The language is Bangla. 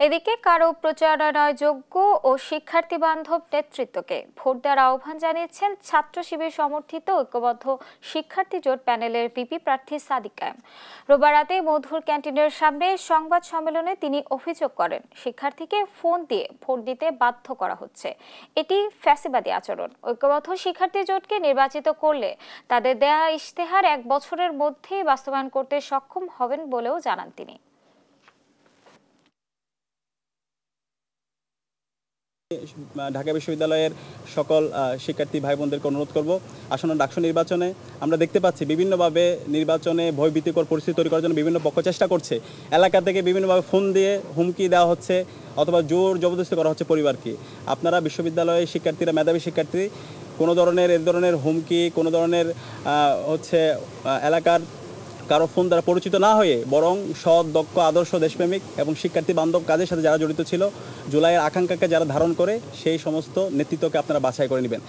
এদিকে কারো প্রচারণায় যোগ্য ও শিক্ষার্থী বান্ধব নেতৃত্বকে ভোট দেওয়ার আহ্বান জানিয়েছেন ছাত্র শিবির সমর্থিত ঐক্যবদ্ধ শিক্ষার্থী জোট প্যানেলের ভিপি প্রার্থী সাদিক কায়েম। রোববার রাতে মধুর ক্যান্টিনের সামনে সংবাদ সম্মেলনে তিনি অভিযোগ করেন, শিক্ষার্থীকে ফোন দিয়ে ভোট দিতে বাধ্য করা হচ্ছে। এটি ফ্যাসিবাদী আচরণ। ঐক্যবদ্ধ শিক্ষার্থী জোটকে নির্বাচিত করলে তাদের দেয়া ইশতেহার 1 বছরের মধ্যেই বাস্তবায়ন করতে সক্ষম হবেন বলেও জানান তিনি। ঢাকা বিশ্ববিদ্যালয়ের সকল শিক্ষার্থী ভাই বোনদেরকে অনুরোধ করব, আসন্ন ডাকসু নির্বাচনে আমরা দেখতে পাচ্ছি বিভিন্নভাবে নির্বাচনে ভয়ভীতিকর পরিস্থিতি তৈরি করার জন্য বিভিন্ন পক্ষ চেষ্টা করছে। এলাকা থেকে বিভিন্নভাবে ফোন দিয়ে হুমকি দেওয়া হচ্ছে অথবা জোর জবরদস্তি করা হচ্ছে পরিবারকে। আপনারা বিশ্ববিদ্যালয়ের শিক্ষার্থীরা, মেধাবী শিক্ষার্থী, কোনো ধরনের এ ধরনের হুমকি, কোনো ধরনের এলাকার কারো ফোন দ্বারা পরিচিত না হয়ে বরং সৎ, দক্ষ, আদর্শ, দেশপ্রেমিক এবং শিক্ষার্থী বান্ধব কাজের সাথে যারা জড়িত ছিল, জুলাইয়ের আকাঙ্ক্ষাকে যারা ধারণ করে সেই সমস্ত নেতৃত্বকে আপনারা বাছাই করে নেবেন।